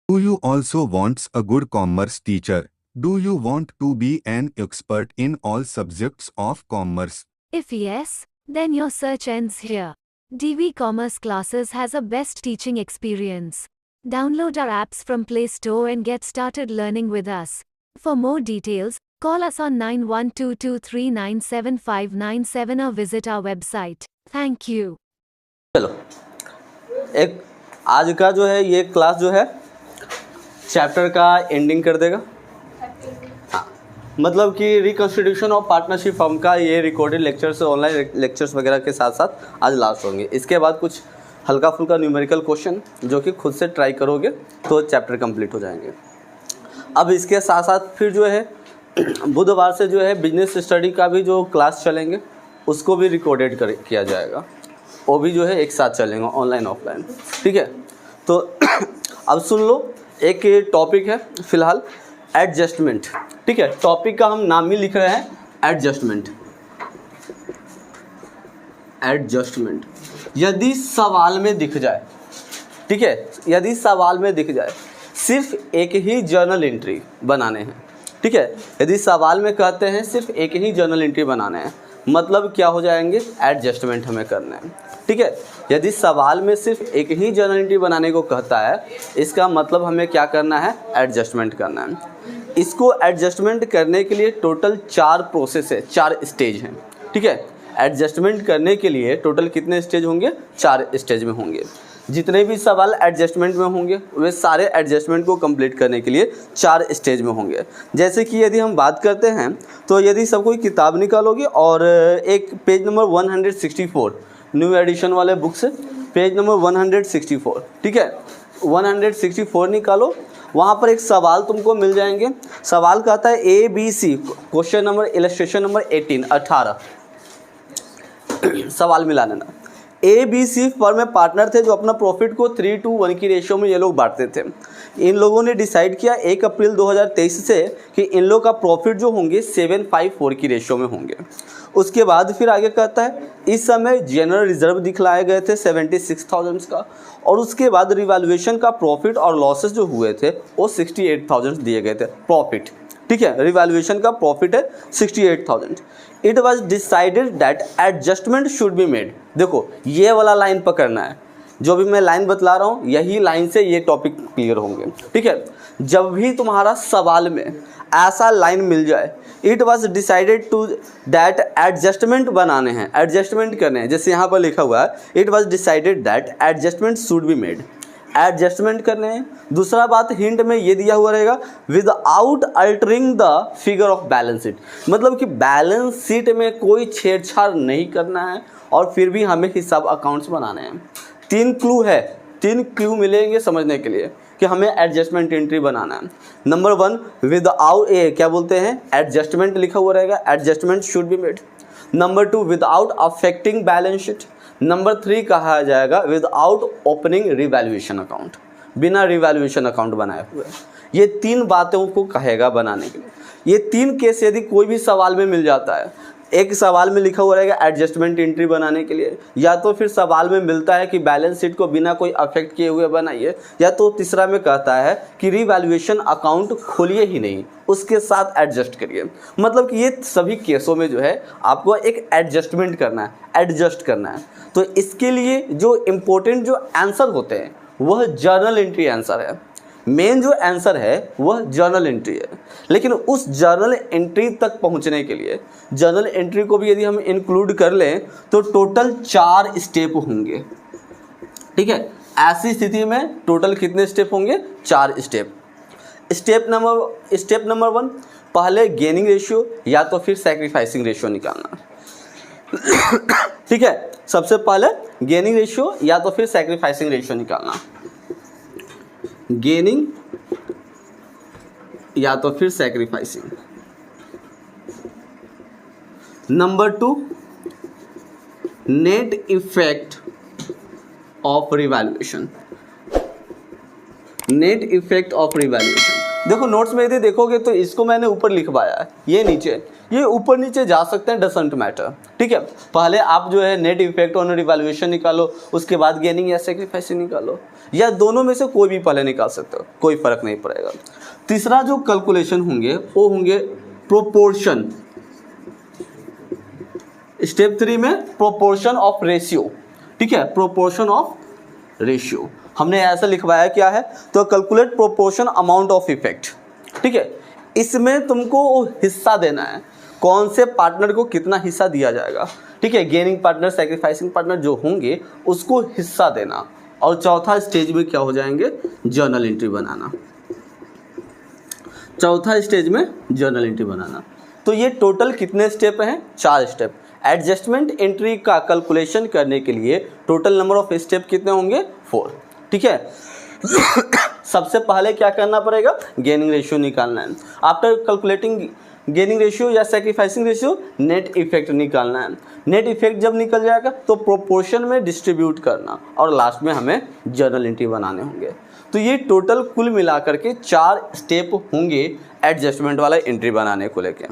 Do you also want a good commerce teacher? Do you want to be an expert in all subjects of commerce? If yes, then your search ends here. DV Commerce Classes has a best teaching experience. Download our apps from Play Store and get started learning with us. For more details, call us on 9122397597 or visit our website. Thank you. चलो, एक आज का जो है ये class जो है chapter का एंडिंग कर देगा। हाँ, मतलब कि रिकॉन्स्टिट्यूशन ऑफ पार्टनरशिप फर्म का ये रिकॉर्डेड लेक्चर्स, ऑनलाइन लेक्चर्स वगैरह के साथ साथ आज लास्ट होंगे। इसके बाद कुछ हल्का फुल्का न्यूमेरिकल क्वेश्चन जो कि खुद से ट्राई करोगे तो चैप्टर कंप्लीट हो जाएंगे। अब इसके साथ साथ फिर जो है बुधवार से जो है बिजनेस स्टडी का भी जो क्लास चलेंगे उसको भी रिकॉर्डेड किया जाएगा। वो भी जो है एक साथ चलेंगे, ऑनलाइन ऑफलाइन। ठीक है, तो अब सुन लो, एक टॉपिक है फिलहाल एडजस्टमेंट। ठीक है, टॉपिक का हम नाम ही लिख रहे हैं एडजस्टमेंट। एडजस्टमेंट यदि सवाल में दिख जाए, ठीक है, यदि सवाल में दिख जाए सिर्फ एक ही जर्नल एंट्री बनाने हैं। ठीक है, यदि सवाल में कहते हैं सिर्फ एक ही जर्नल एंट्री बनाने हैं, मतलब क्या हो जाएंगे, एडजस्टमेंट हमें करना है। ठीक है, यदि सवाल में सिर्फ एक ही जर्नल एंट्री बनाने को कहता है, इसका मतलब हमें क्या करना है, एडजस्टमेंट करना है। इसको एडजस्टमेंट करने के लिए टोटल 4 प्रोसेस है, 4 स्टेज हैं। ठीक है, एडजस्टमेंट करने के लिए टोटल कितने स्टेज होंगे, 4 स्टेज में होंगे। जितने भी सवाल एडजस्टमेंट में होंगे वे सारे एडजस्टमेंट को कंप्लीट करने के लिए 4 स्टेज में होंगे। जैसे कि यदि हम बात करते हैं तो यदि सब कोई किताब निकालोगे और एक पेज नंबर 164 न्यू एडिशन वाले बुक से पेज नंबर 164, ठीक है, 164 निकालो, वहाँ पर एक सवाल तुमको मिल जाएंगे। सवाल कहता है ABC, question number illustration number 18 सवाल मिला लेना। ABC फर्म में पार्टनर थे जो अपना प्रॉफिट को 3:1 की रेशियो में ये लोग बांटते थे। इन लोगों ने डिसाइड किया 1 अप्रैल 2023 से कि इन लोग का प्रॉफिट जो होंगे 7:4 की रेशियो में होंगे। उसके बाद फिर आगे कहता है इस समय जनरल रिजर्व दिखलाए गए थे 76,000 का, और उसके बाद रिवैल्यूएशन का प्रॉफिट और लॉसेस जो हुए थे वो 68,000 दिए गए थे प्रॉफिट। ठीक है, रिवैल्यूएशन का प्रॉफिट है 68,000। It was decided that adjustment should be made. देखो ये वाला लाइन पकड़ना है, जो भी मैं लाइन बतला रहा हूँ यही लाइन से ये टॉपिक क्लियर होंगे। ठीक है, जब भी तुम्हारा सवाल में ऐसा लाइन मिल जाए, it was decided to that adjustment बनाने हैं, एडजस्टमेंट करने हैं, जैसे यहाँ पर लिखा हुआ है it was decided that adjustment should be made, adjustment करने हैं। दूसरा बात हिंट में ये दिया हुआ रहेगा without altering the figure of balance sheet, मतलब कि बैलेंस शीट में कोई छेड़छाड़ नहीं करना है और फिर भी हमें हिसाब अकाउंट्स बनाने हैं। 3 क्लू है, 3 क्लू मिलेंगे समझने के लिए कि हमें एडजस्टमेंट एंट्री बनाना है। नंबर 1 विदाउट क्या बोलते हैं, एडजस्टमेंट लिखा हुआ रहेगा, adjustment should be made. Number 2 without affecting balance sheet. Number 3 कहा जाएगा विदाउट ओपनिंग रिवैल्यूएशन अकाउंट, बिना रिवैल्यूएशन अकाउंट बनाए हुए। ये 3 बातों को कहेगा बनाने के लिए। ये 3 केस यदि कोई भी सवाल में मिल जाता है, एक सवाल में लिखा हुआ रहेगा एडजस्टमेंट एंट्री बनाने के लिए, या तो फिर सवाल में मिलता है कि बैलेंस शीट को बिना कोई अफेक्ट किए हुए बनाइए, या तो तीसरा में कहता है कि रिवैल्यूएशन अकाउंट खोलिए ही नहीं, उसके साथ एडजस्ट करिए। मतलब कि ये सभी केसों में जो है आपको एक एडजस्टमेंट करना है, एडजस्ट करना है। तो इसके लिए जो इम्पोर्टेंट जो आंसर होते हैं वह जर्नल एंट्री आंसर है। मेन जो आंसर है वह जर्नल एंट्री है, लेकिन उस जर्नल एंट्री तक पहुंचने के लिए जर्नल एंट्री को भी यदि हम इंक्लूड कर लें तो टोटल 4 स्टेप होंगे। ठीक है, ऐसी स्थिति में टोटल कितने स्टेप होंगे, 4 स्टेप। स्टेप नंबर 1 पहले गेनिंग रेशियो या तो फिर सैक्रिफाइसिंग रेशियो निकालना। ठीक है, सबसे पहले गेनिंग रेशियो या तो फिर सैक्रिफाइसिंग रेशियो निकालना। गेनिंग या तो फिर sacrificing. Number 2 net effect of revaluation. Net effect of revaluation देखो नोट्स में यदि देखोगे तो इसको मैंने ऊपर लिखवाया है, ये नीचे, ये ऊपर नीचे जा सकते हैं, डजंट मैटर। ठीक है, पहले आप जो है नेट इफेक्ट ऑन रिवैल्यूएशन निकालो, उसके बाद गेनिंग या सैक्रिफाइसिंग निकालो, या दोनों में से कोई भी पहले निकाल सकते हो, कोई फर्क नहीं पड़ेगा। तीसरा जो कैलकुलेशन होंगे वो होंगे प्रोपोर्शन। स्टेप 3 में प्रोपोर्शन ऑफ रेशियो। ठीक है, प्रोपोर्शन ऑफ रेशियो हमने ऐसा लिखवाया क्या है, तो calculate proportion amount of effect. ठीक है, इसमें तुमको हिस्सा देना है, कौन से पार्टनर को कितना हिस्सा दिया जाएगा। ठीक है, गेनिंग पार्टनर, सैक्रिफाइसिंग पार्टनर जो होंगे उसको हिस्सा देना। और चौथा स्टेज में क्या हो जाएंगे, जर्नल एंट्री बनाना। चौथा स्टेज में जर्नल एंट्री बनाना। तो ये टोटल कितने स्टेप हैं, 4 स्टेप। एडजस्टमेंट एंट्री का कैलकुलेशन करने के लिए टोटल नंबर ऑफ स्टेप कितने होंगे, 4। ठीक है, सबसे पहले क्या करना पड़ेगा, गेनिंग रेशियो निकालना है। आफ्टर कैलकुलेटिंग गेनिंग रेशियो या सैक्रिफाइसिंग रेशियो, नेट इफेक्ट निकालना है। नेट इफेक्ट जब निकल जाएगा तो प्रोपोर्शन में डिस्ट्रीब्यूट करना, और लास्ट में हमें जर्नल एंट्री बनाने होंगे। तो ये टोटल कुल मिलाकर के 4 स्टेप होंगे एडजस्टमेंट वाला एंट्री बनाने को लेके।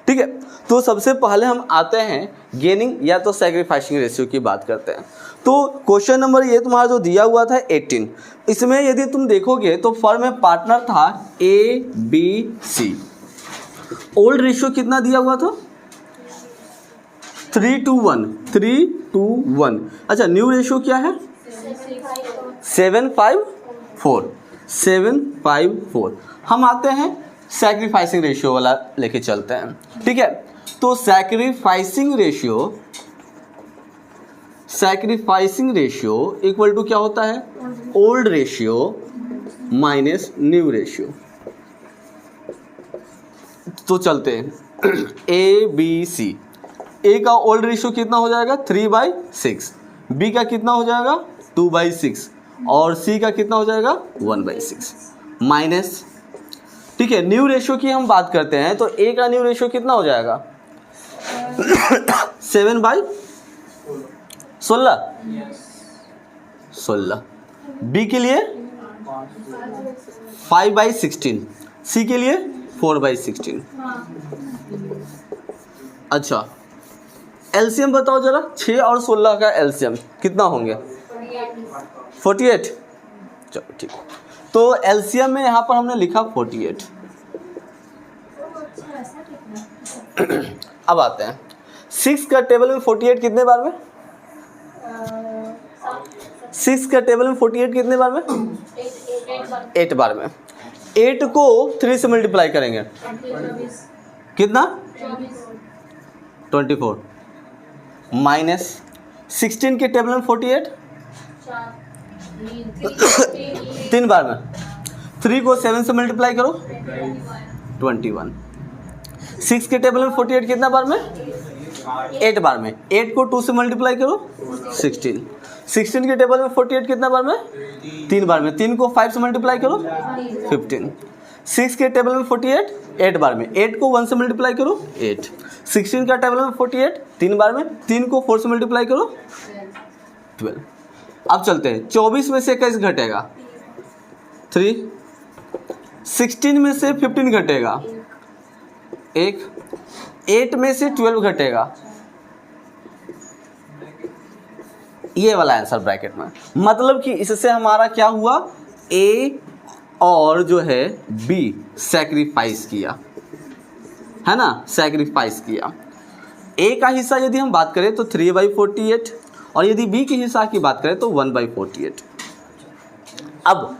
ठीक है, तो सबसे पहले हम आते हैं गेनिंग या तो सैक्रिफाइसिंग रेशियो की बात करते हैं। तो क्वेश्चन नंबर ये तुम्हारा जो दिया हुआ था 18, इसमें यदि तुम देखोगे तो फर्म में पार्टनर था ABC। ओल्ड रेशियो कितना दिया हुआ था, 3:1, 3:1। अच्छा, न्यू रेशियो क्या है, 7:5:4, 7:5:4। हम आते हैं सैक्रिफाइसिंग रेशियो वाला लेके चलते हैं। ठीक है, तो सैक्रिफाइसिंग रेशियो इक्वल टू क्या होता है, old ratio minus new ratio. तो चलते हैं ABC। ए का ओल्ड रेशियो कितना हो जाएगा, 3/6। बी का कितना हो जाएगा, 2/6। और सी का कितना हो जाएगा, 1/6 माइनस। ठीक है, न्यू रेशियो की हम बात करते हैं तो ए का न्यू रेशियो कितना हो जाएगा, 7/16। बी के लिए 5/16, सी के लिए 4/16। अच्छा, एलसीएम बताओ जरा, 6 और 16 का एलसीएम कितना होंगे, 48। चलो ठीक, तो एलसीएम में यहाँ पर हमने लिखा 48। अब आते हैं 6 का टेबल में 48 कितने बार में, 6 का टेबल में 48 कितने बार में, 8 बार में। 8 को 3 से मल्टीप्लाई करेंगे, कितना, 24 माइनस 16 के टेबल में 48 3 बार में। 3 को 7 से मल्टीप्लाई करो, 21। 6 के टेबल में 48 कितना बार में, 8 बार में। 8 को 2 से मल्टीप्लाई करो, 16। 16 के टेबल में 48 कितना बार में, 3 बार में। 3 को 5 से मल्टीप्लाई करो, 15। 6 के टेबल में 48 8 बार में। 8 को 1 से मल्टीप्लाई करो, 8। 16 का टेबल में 48 3 बार में। 3 को 4 से मल्टीप्लाई करो, 12। अब चलते हैं, 24 में से 21 घटेगा, 3। 16 में से 15 घटेगा, 1। 8 में से 12 घटेगा, ये वाला आंसर ब्रैकेट में। मतलब कि इससे हमारा क्या हुआ, ए और जो है बी सैक्रिफाइस किया, है ना, सैक्रिफाइस किया। ए का हिस्सा यदि हम बात करें तो 3/48, और यदि बी के हिस्सा की बात करें तो 1/48। अब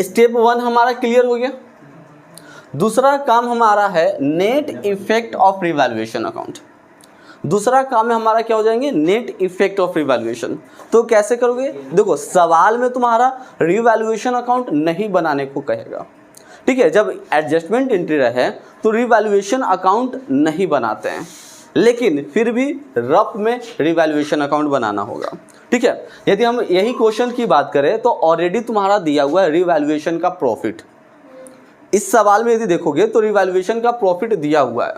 स्टेप 1 हमारा क्लियर हो गया। दूसरा काम हमारा है net effect of revaluation account. दूसरा काम में हमारा क्या हो जाएंगे, नेट इफेक्ट ऑफ रिवैल्यूएशन। तो कैसे करोगे, देखो सवाल में तुम्हारा रिवैल्यूएशन अकाउंट नहीं बनाने को कहेगा, ठीक है। जब एडजस्टमेंट एंट्री रहे तो रिवैल्यूएशन अकाउंट नहीं बनाते हैं, लेकिन फिर भी रफ में रिवैल्यूएशन अकाउंट बनाना होगा, ठीक है। यदि हम यही क्वेश्चन की बात करें तो ऑलरेडी तुम्हारा दिया हुआ है रिवैल्यूएशन का प्रॉफिट। इस सवाल में यदि देखोगे तो रिवैल्यूएशन का प्रॉफिट दिया हुआ है।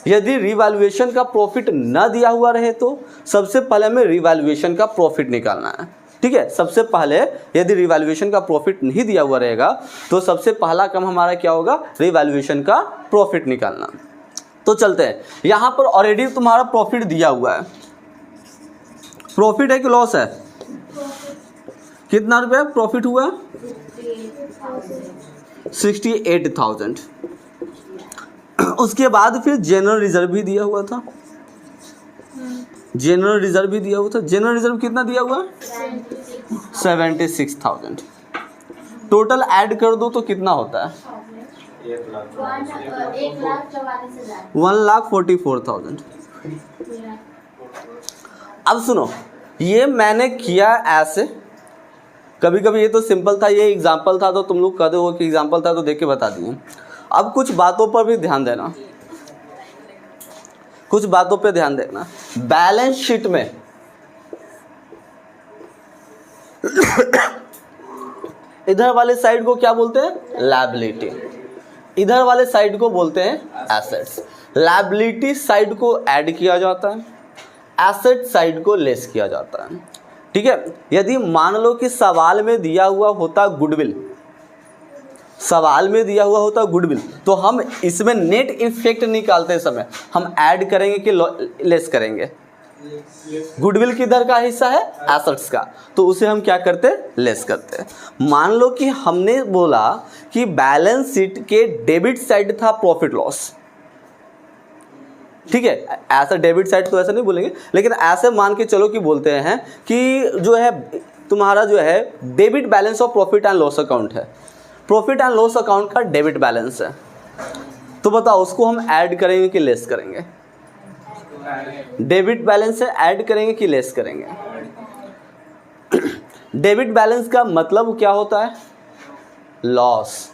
यदि रिवैल्यूएशन का प्रॉफिट न दिया हुआ रहे तो सबसे पहले हमें रिवैल्यूएशन का प्रॉफिट निकालना है, ठीक है। सबसे पहले यदि रिवैल्यूएशन का प्रॉफिट नहीं दिया हुआ रहेगा तो सबसे पहला काम हमारा क्या होगा, रिवैल्यूएशन का प्रॉफिट निकालना। तो चलते हैं, यहाँ पर ऑलरेडी तुम्हारा प्रॉफिट दिया हुआ है, प्रॉफिट है कि लॉस है, कितना रुपये प्रॉफिट हुआ, 68,000। उसके बाद फिर जनरल रिजर्व भी दिया हुआ था, जनरल रिजर्व भी दिया हुआ था, जनरल रिजर्व कितना दिया हुआ, 76,000। टोटल ऐड कर दो तो कितना होता है, 1,44,000। अब सुनो, ये मैंने किया ऐसे, कभी कभी ये तो सिंपल था, ये एग्जाम्पल था तो तुम लोग कह दो कि एग्जाम्पल था तो देख के बता दिए। अब कुछ बातों पर भी ध्यान देना, कुछ बातों पे ध्यान देना। बैलेंस शीट में इधर वाले साइड को क्या बोलते हैं, लायबिलिटी, इधर वाले साइड को बोलते हैं एसेट्स। लायबिलिटी साइड को ऐड किया जाता है, एसेट साइड को लेस किया जाता है, ठीक है। यदि मान लो कि सवाल में दिया हुआ होता गुडविल, सवाल में दिया हुआ होता गुडविल, तो हम इसमें नेट इफेक्ट निकालते समय हम ऐड करेंगे कि लेस करेंगे, गुडविल किधर का हिस्सा है, एसेट्स का, तो उसे हम क्या करते, लेस करते। मान लो कि हमने बोला कि बैलेंस शीट के डेबिट साइड था प्रॉफिट लॉस, ठीक है, ऐसा डेबिट साइड तो ऐसा नहीं बोलेंगे, लेकिन ऐसे मान के चलो कि बोलते हैं कि जो है तुम्हारा जो है debit balance of profit and loss account है, प्रॉफिट एंड लॉस अकाउंट का डेबिट बैलेंस है, तो बताओ उसको हम ऐड करेंगे कि लेस करेंगे, डेबिट बैलेंस है, ऐड करेंगे कि लेस करेंगे। डेबिट बैलेंस का मतलब क्या होता है, लॉस,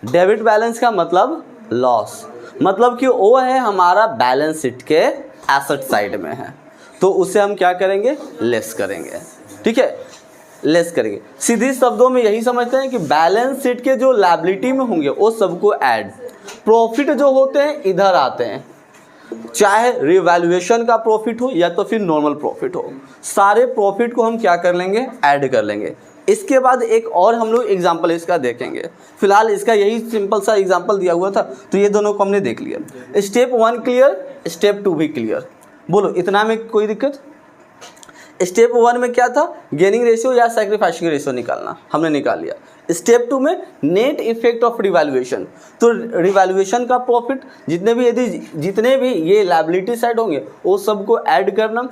डेबिट बैलेंस का मतलब लॉस, मतलब कि वो है हमारा बैलेंस शीट के एसेट साइड में है, तो उसे हम क्या करेंगे, लेस करेंगे, ठीक है, लेस करेंगे। सीधे शब्दों में यही समझते हैं कि बैलेंस शीट के जो लायबिलिटी में होंगे वो सबको ऐड, प्रॉफिट जो होते हैं इधर आते हैं, चाहे रिवैल्यूएशन का प्रॉफिट हो या तो फिर नॉर्मल प्रॉफिट हो, सारे प्रॉफिट को हम क्या कर लेंगे, ऐड कर लेंगे। इसके बाद एक और हम लोग एग्जाम्पल इसका देखेंगे, फिलहाल इसका यही सिंपल सा एग्जाम्पल दिया हुआ था, तो ये दोनों को हमने देख लिया। स्टेप 1 क्लियर, स्टेप 2 भी क्लियर, बोलो इतना में कोई दिक्कत। स्टेप 1 में क्या था, गेनिंग रेशियो या सैक्रिफाइसिंग रेशियो निकालना, हमने निकाल लिया। स्टेप 2 में नेट इफेक्ट ऑफ रिवैल्यूएशन, तो रिवैल्यूएशन का प्रॉफिट जितने भी ये लायबिलिटी साइड होंगे वो सबको ऐड करना,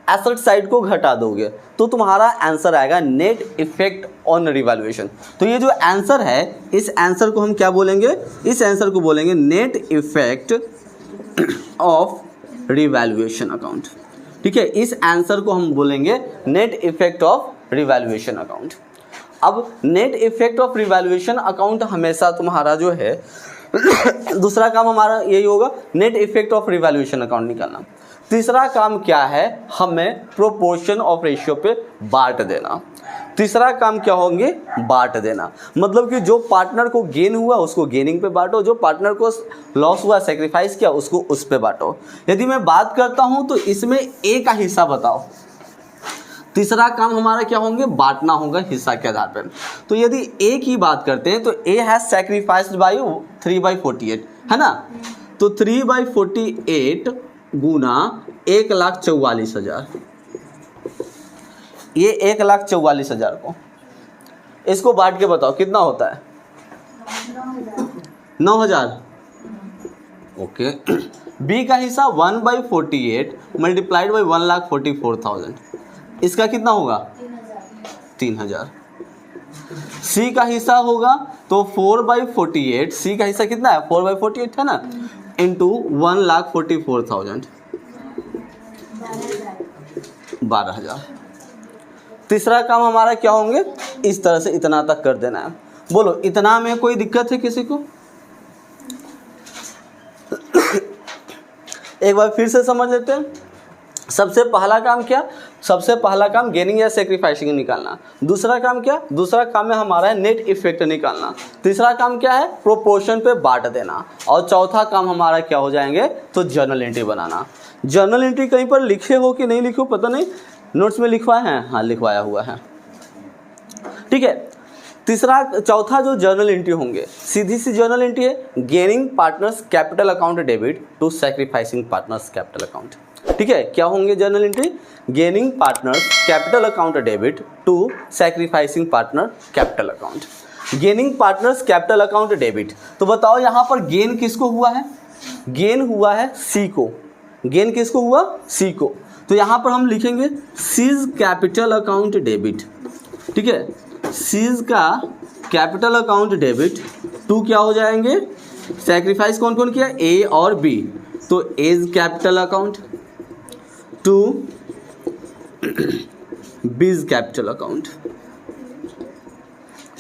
एसेट साइड को घटा दोगे तो तुम्हारा आंसर आएगा नेट इफेक्ट ऑन रिवैल्यूएशन। तो ये जो आंसर है, इस आंसर को हम क्या बोलेंगे, इस आंसर को बोलेंगे net effect of revaluation account, ठीक है, इस आंसर को हम बोलेंगे net effect of revaluation account. अब net effect of revaluation account हमेशा तुम्हारा जो है दूसरा काम हमारा यही होगा, net effect of revaluation account निकालना। तीसरा काम क्या है, हमें प्रोपोर्शन ऑफ रेशियो पे बांट देना। तीसरा काम क्या होंगे, बांट देना, मतलब कि जो पार्टनर को गेन हुआ उसको गेनिंग पे बांटो, जो पार्टनर को लॉस हुआ सैक्रिफाइस किया उसको उस पे बांटो। यदि मैं बात करता हूं तो इसमें ए का हिस्सा बताओ, तीसरा काम हमारा क्या होंगे, बांटना होगा हिस्सा के आधार पर। तो यदि ए की बात करते हैं तो ए हैज सैक्रिफाइस्ड बाई 3/48, है ना, तो 3/48 गुना 1,44,000, ये 1,44,000 को इसको बांट के बताओ कितना होता है, 9,000। ओके, बी का हिस्सा 1/48 मल्टीप्लाइड बाई 1,44,000, इसका कितना होगा 3,000। सी का हिस्सा होगा तो 4/48, सी का हिस्सा कितना है 4/48 है ना, इंटू 1,44,000, 12,000। तीसरा काम हमारा क्या होंगे, इस तरह से इतना तक कर देना है। बोलो इतना में कोई दिक्कत है किसी को? एक बार फिर से समझ लेते हैं। सबसे पहला काम क्या, सबसे पहला काम गेनिंग या सेक्रीफाइसिंग निकालना। दूसरा काम क्या, दूसरा काम में हमारा है नेट इफेक्ट निकालना। तीसरा काम क्या है, प्रोपोर्शन पे बांट देना। और चौथा काम हमारा क्या हो जाएंगे, तो जर्नल एंट्री बनाना। जर्नल एंट्री कहीं पर लिखे हो कि नहीं लिखे हो पता नहीं, नोट्स में लिखवाए हैं, हाँ लिखवाया हुआ है, ठीक है। चौथा जो जर्नल एंट्री होंगे, सीधी सी जर्नल एंट्री है, gaining partners capital account debit to sacrificing partners capital account. ठीक है, क्या होंगे journal entry? Gaining partners capital account debit to sacrificing partner capital account. Gaining partners capital account debit, तो बताओ यहाँ पर गेन किसको हुआ है? गेन हुआ है सी को। गेन किसको हुआ? सी को। तो यहाँ पर हम लिखेंगे सीज कैपिटल अकाउंट डेबिट। ठीक है, सीज का कैपिटल अकाउंट डेबिट टू क्या हो जाएंगे? सैक्रिफाइस कौन कौन किया? ए और बी, तो as capital account to B's capital account.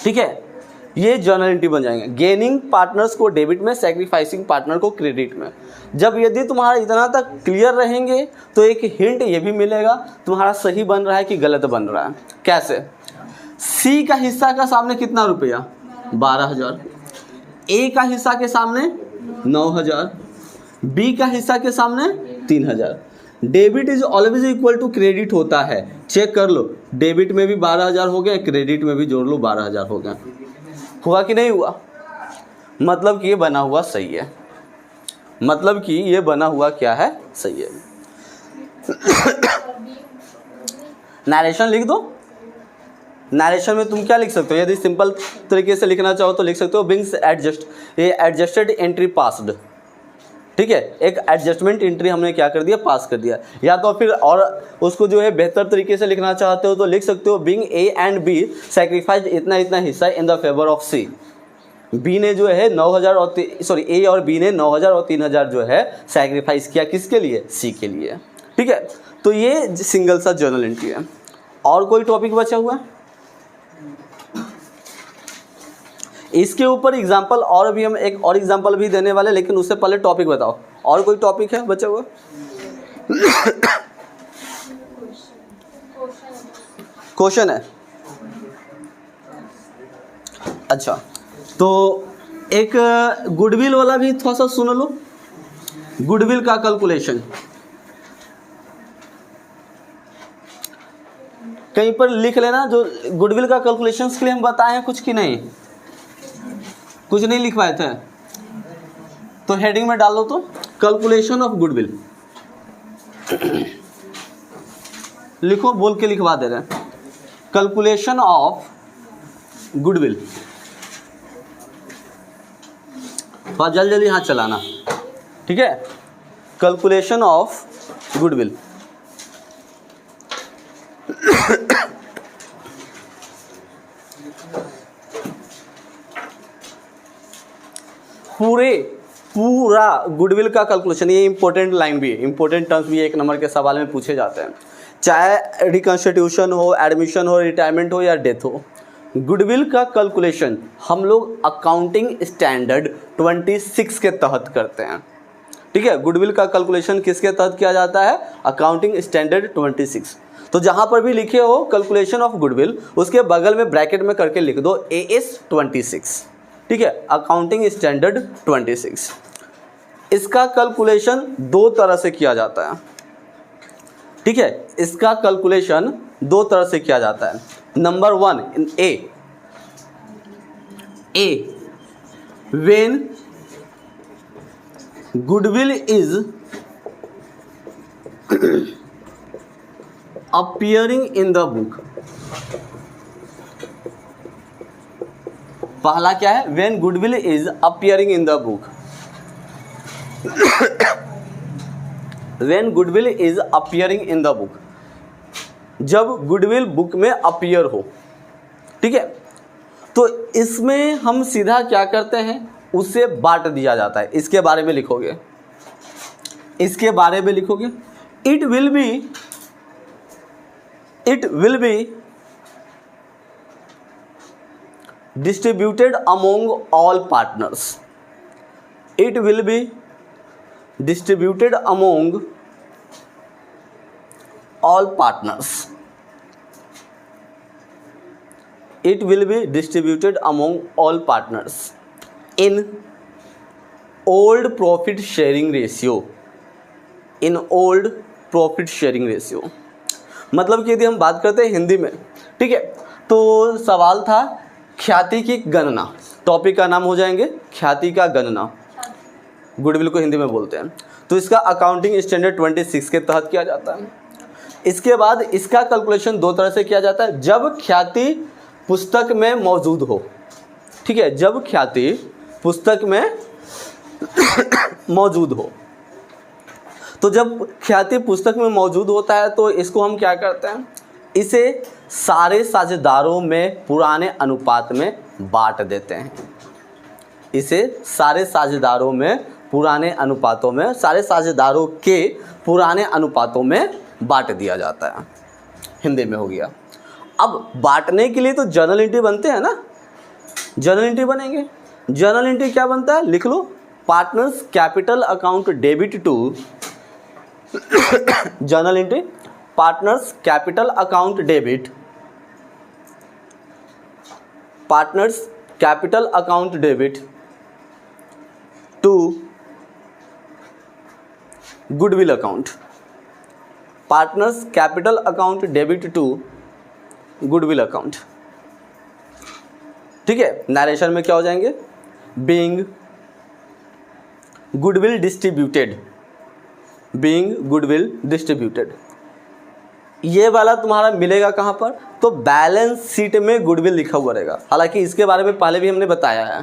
ठीक है, ये जर्नल एंट्री बन जाएंगे। गेनिंग पार्टनर्स को डेबिट में, सैक्रिफाइसिंग पार्टनर को क्रेडिट में। जब यदि तुम्हारा इतना तक क्लियर रहेंगे तो एक हिंट ये भी मिलेगा तुम्हारा सही बन रहा है कि गलत बन रहा है। कैसे? सी का हिस्सा का सामने कितना रुपया? 12,000। ए का हिस्सा के सामने 9,000। बी का हिस्सा के सामने 3,000। Debit is always equal to credit होता है। चेक कर लो, डेबिट में भी 12,000 हो गया, क्रेडिट में भी जोड़ लो 12,000 हो गया। हुआ कि नहीं हुआ? मतलब कि ये बना हुआ सही है। मतलब कि ये बना हुआ क्या है? सही है। नरेशन लिख दो। नरेशन में तुम क्या लिख सकते हो? यदि सिंपल तरीके से लिखना चाहो तो लिख सकते हो बिंग्स एडजस्ट, ये एडजस्टेड एंट्री पास्ड। ठीक है, एक एडजस्टमेंट एंट्री हमने क्या कर दिया? पास कर दिया। या तो फिर और उसको जो है बेहतर तरीके से लिखना चाहते हो तो लिख सकते हो being A and B sacrifice इतना इतना हिस्सा in the favour of C. B ने जो है 9,000 और ए और बी ने 9,000 और 3,000 जो है सैक्रिफाइस किया, किसके लिए? सी के लिए। ठीक है, तो ये सिंगल सा जर्नल एंट्री है। और कोई टॉपिक बचा हुआ है? इसके ऊपर एग्जाम्पल और भी, हम एक और एग्जाम्पल भी देने वाले, लेकिन उससे पहले टॉपिक बताओ। और कोई टॉपिक है बचा हुआ? क्वेश्चन है? अच्छा, तो एक गुडविल वाला भी थोड़ा सा सुन लो। गुडविल का कैलकुलेशन कहीं पर लिख लेना, जो गुडविल का कैलकुलेशन के लिए हम बताए हैं कुछ कि नहीं? कुछ नहीं लिखवाए थे तो हेडिंग में डाल दो तो कैलकुलेशन ऑफ गुडविल लिखो, बोल के लिखवा दे रहे हैं। कैलकुलेशन ऑफ गुडविल, थोड़ा जल्दी जल्दी हाथ चलाना। ठीक है, कैलकुलेशन ऑफ गुडविल। पूरा गुडविल का कैलकुलेशन, ये इंपॉर्टेंट लाइन भी है, इंपॉर्टेंट टर्म्स भी एक नंबर के सवाल में पूछे जाते हैं। चाहे रिकॉन्स्टिट्यूशन हो, एडमिशन हो, रिटायरमेंट हो या डेथ हो, गुडविल का कैलकुलेशन हम लोग अकाउंटिंग स्टैंडर्ड 26 के तहत करते हैं। ठीक है, गुडविल का कैलकुलेशन किसके तहत किया जाता है? Accounting standard 26। तो जहां पर भी लिखे हो कैलकुलेशन ऑफ गुडविल, उसके बगल में ब्रैकेट में करके लिख दो AS 26। ठीक है, अकाउंटिंग स्टैंडर्ड 26। इसका कैलकुलेशन दो तरह से किया जाता है। ठीक है, इसका कैलकुलेशन दो तरह से किया जाता है। Number 1 A when goodwill is appearing in the book. पहला क्या है? When goodwill is appearing in the book. When goodwill is appearing in the book, जब गुडविल बुक में अपीयर हो। ठीक है, तो इसमें हम सीधा क्या करते हैं? उसे बांट दिया जाता है। इसके बारे में लिखोगे, इसके बारे में लिखोगे, it will be distributed among all partners. It will be distributed among all partners. It will be distributed among all partners in old profit sharing ratio. In old profit sharing ratio. मतलब कि यदि हम बात करते हैं हिंदी में, ठीक है, तो सवाल था ख्याति की गणना, टॉपिक का नाम हो जाएंगे ख्याति का गणना, गुडविल को हिंदी में बोलते हैं। तो इसका अकाउंटिंग स्टैंडर्ड 26 के तहत किया जाता है। इसके बाद इसका कैलकुलेशन दो तरह से किया जाता है, जब ख्याति पुस्तक में मौजूद हो, ठीक है, जब ख्याति पुस्तक में मौजूद हो। तो जब ख्याति पुस्तक में मौजूद होता है तो इसको हम क्या करते हैं, इसे सारे साझेदारों में पुराने अनुपात में बांट देते हैं। इसे सारे साझेदारों में पुराने अनुपातों में, सारे साझेदारों के पुराने अनुपातों में बांट दिया जाता है, हिंदी में हो गया। अब बांटने के लिए तो जर्नल एंट्री बनते हैं ना, जर्नल एंट्री बनेंगे। जर्नल एंट्री क्या बनता है, लिख लो, partners capital account debit to, journal entry partners capital account debit, partners capital account debit to goodwill account, partners capital account debit to goodwill account. ठीक है, नरेशन में क्या हो जाएंगे, being goodwill distributed, being goodwill distributed. ये वाला तुम्हारा मिलेगा कहाँ पर, तो बैलेंस शीट में गुडविल लिखा हुआ रहेगा। हालांकि इसके बारे में पहले भी हमने बताया है,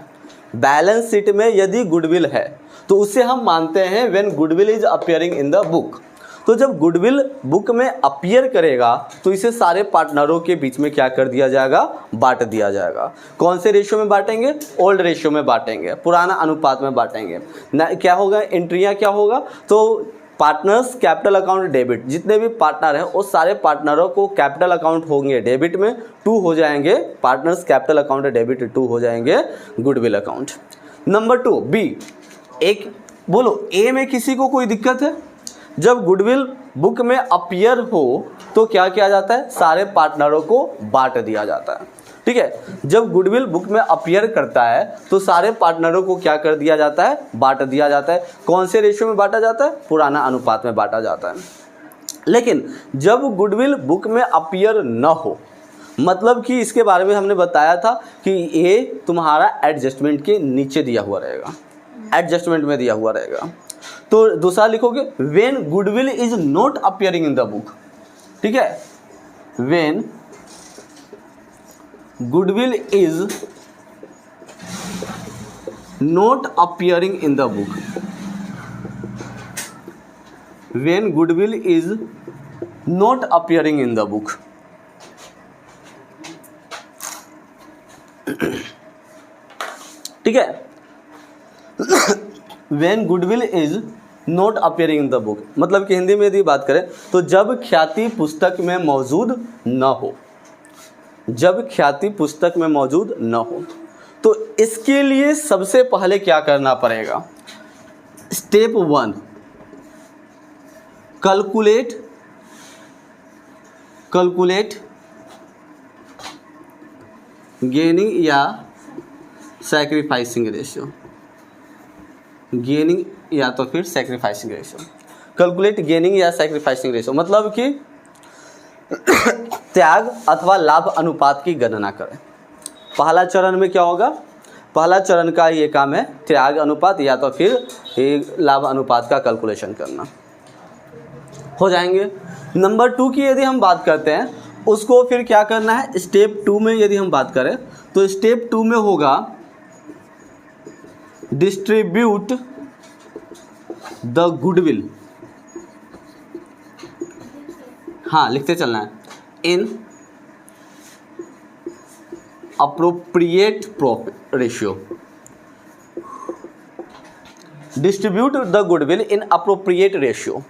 बैलेंस शीट में यदि गुडविल है तो उसे हम मानते हैं when goodwill is appearing in the book. तो जब गुडविल बुक में अपीयर करेगा तो इसे सारे पार्टनरों के बीच में क्या कर दिया जाएगा, बांट दिया जाएगा। कौन से रेशियो में बांटेंगे, ओल्ड रेशियो में बांटेंगे, पुराना अनुपात में बांटेंगे। क्या होगा, एंट्रियाँ क्या होगा, तो पार्टनर्स कैपिटल अकाउंट डेबिट, जितने भी पार्टनर हैं उस सारे पार्टनरों को कैपिटल अकाउंट होंगे डेबिट में, 2 हो जाएंगे, पार्टनर्स कैपिटल अकाउंट डेबिट 2 हो जाएंगे गुडविल अकाउंट। नंबर 2 बी, एक बोलो ए में किसी को कोई दिक्कत है, जब गुडविल बुक में अपीयर हो तो क्या किया जाता है, सारे पार्टनरों को बांट दिया जाता है। ठीक है, जब गुडविल बुक में अपीयर करता है तो सारे पार्टनरों को क्या कर दिया जाता है, बांट दिया जाता है। कौन से रेशियो में बांटा जाता है, पुराना अनुपात में बांटा जाता है। लेकिन जब गुडविल बुक में अपीयर न हो, मतलब कि इसके बारे में हमने बताया था कि ये तुम्हारा एडजस्टमेंट के नीचे दिया हुआ रहेगा, एडजस्टमेंट में दिया हुआ रहेगा। तो दूसरा लिखोगे when goodwill is not appearing in the book. ठीक है, when goodwill is not appearing in the book, when goodwill is not appearing in the book. ठीक है, when goodwill is not appearing in the book, मतलब कि हिंदी में यदि बात करें तो जब ख्याति पुस्तक में मौजूद न हो, जब ख्याति पुस्तक में मौजूद न हो। तो इसके लिए सबसे पहले क्या करना पड़ेगा, स्टेप 1 कैलकुलेट गेनिंग या सैक्रिफाइसिंग रेशियो, गेनिंग या तो फिर सैक्रिफाइसिंग रेशियो। कैलकुलेट गेनिंग या सैक्रिफाइसिंग रेशियो मतलब कि त्याग अथवा लाभ अनुपात की गणना करें। पहला चरण में क्या होगा, पहला चरण का ये काम है त्याग अनुपात या तो फिर लाभ अनुपात का कैलकुलेशन करना, हो जाएंगे। नंबर 2 की यदि हम बात करते हैं उसको फिर क्या करना है, स्टेप 2 में यदि हम बात करें तो स्टेप 2 में होगा डिस्ट्रीब्यूट द गुडविल, हाँ लिखते चलना है, in appropriate profit ratio, distribute the goodwill in appropriate ratio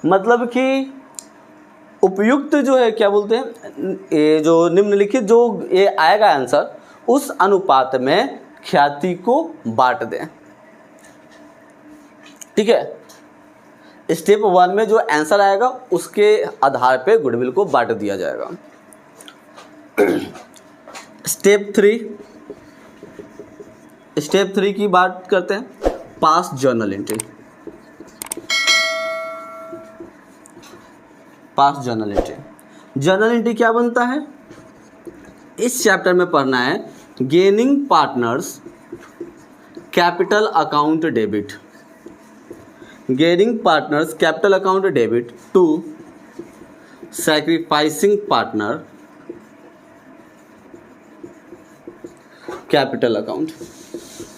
मतलब कि उपयुक्त जो है, क्या बोलते हैं, ये जो निम्नलिखित जो ये आएगा आंसर, उस अनुपात में ख्याति को बांट दें। ठीक है, स्टेप 1 में जो आंसर आएगा उसके आधार पे गुडविल को बांट दिया जाएगा। स्टेप 3 की बात करते हैं, pass journal entry. Pass journal entry, journal entry क्या बनता है, इस चैप्टर में पढ़ना है gaining partners capital account debit, gaining partners capital account debit to sacrificing partner capital account,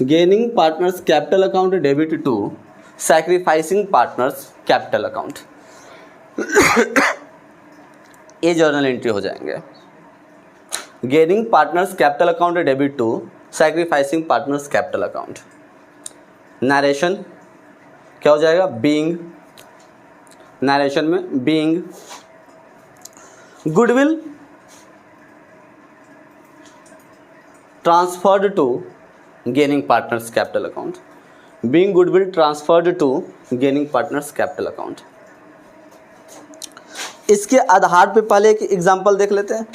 gaining partners capital account debit to sacrificing partners capital account. ये journal entry हो जाएंगे। Gaining partners capital account debit to sacrificing partners capital account. Narration क्या हो जाएगा? Being, narration में being goodwill transferred to gaining partners capital account, being goodwill transferred to gaining partners capital account. इसके आधार पे पहले एक एग्जांपल देख लेते हैं।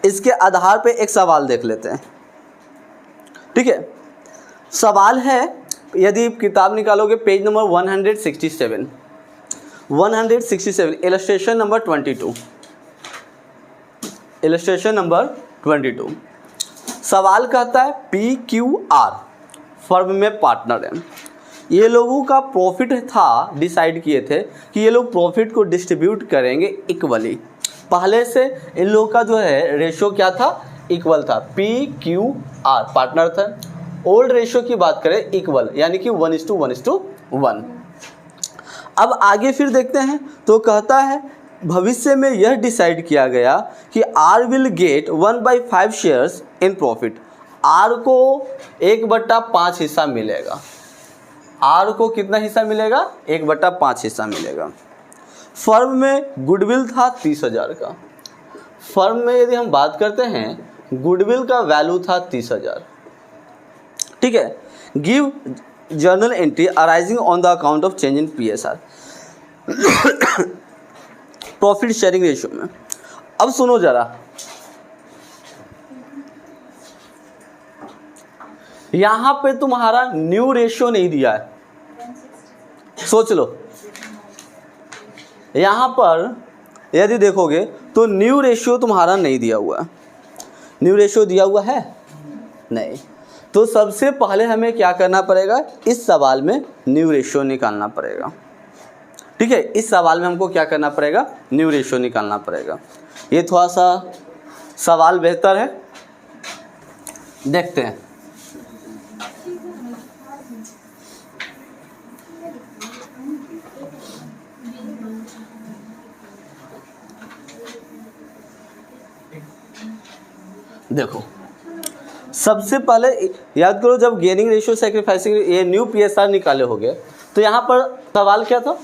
इसके आधार पे एक सवाल देख लेते हैं। ठीक है, सवाल है, यदि किताब निकालोगे page number 167, 167 illustration number 22, illustration number 22। सवाल कहता है PQR फर्म में पार्टनर है, ये लोगों का प्रॉफिट था, डिसाइड किए थे कि ये लोग प्रॉफिट को डिस्ट्रीब्यूट करेंगे इक्वली। पहले से इन लोगों का जो है रेशो क्या था? इक्वल था। PQR पार्टनर था। ओल्ड रेशो की बात करें इक्वल, यानी कि 1:1:1। अब आगे फिर देखते हैं तो कहता है भविष्य में यह डिसाइड किया गया कि R will get 1/5 shares in profit. R को 1/5 हिस्सा मिलेगा। R को कितना हिस्सा मिलेगा? 1/5 हिस्सा मिलेगा। फर्म में गुडविल था 30,000 का। फर्म में यदि हम बात करते हैं गुडविल का वैल्यू था 30,000। ठीक है, give journal entry arising on the account of change in PSR profit sharing ratio में। अब सुनो जरा, यहां पे तुम्हारा न्यू रेशियो नहीं दिया है, सोच लो। यहां पर यदि देखोगे तो न्यू रेशियो तुम्हारा नहीं दिया हुआ है। न्यू रेशियो दिया हुआ है? नहीं। तो सबसे पहले हमें क्या करना पड़ेगा? इस सवाल में न्यू रेशियो निकालना पड़ेगा। ठीक है, इस सवाल में हमको क्या करना पड़ेगा? न्यू रेशियो निकालना पड़ेगा। ये थोड़ा सा सवाल बेहतर है, देखते हैं। देखो, सबसे पहले याद करो, जब गेनिंग रेशियो सैक्रिफाइसिंग ये न्यू PSR निकाले होगे तो यहाँ पर सवाल क्या था?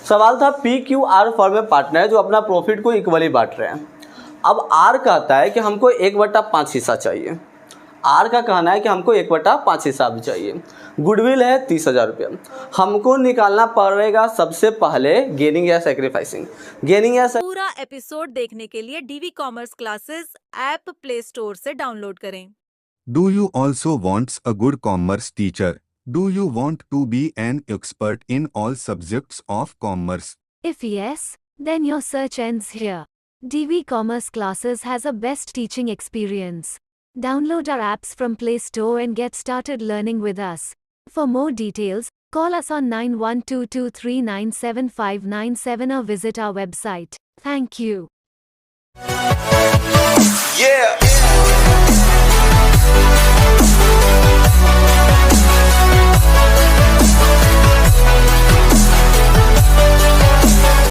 सवाल था PQR फर्म में पार्टनर है जो अपना प्रॉफिट को इक्वली बांट रहे हैं। अब R कहता है कि हमको 1/5 हिस्सा चाहिए। R का कहना है कि हमको 1/5 हिस्सा भी चाहिए। गुडविल है 30,000 रुपये। हमको निकालना पड़ेगा सबसे पहले गेनिंग या सैक्रिफाइसिंग। गेनिंग या पूरा एपिसोड देखने के लिए DV commerce classes app play store से डाउनलोड करें। Do you also want a good commerce teacher? Do you want to be an expert in all subjects of commerce? If yes, then your search ends here. DV Commerce Classes has a best teaching experience. Download our apps from Play Store and get started learning with us. For more details, call us on 9122397597 or visit our website. Thank you.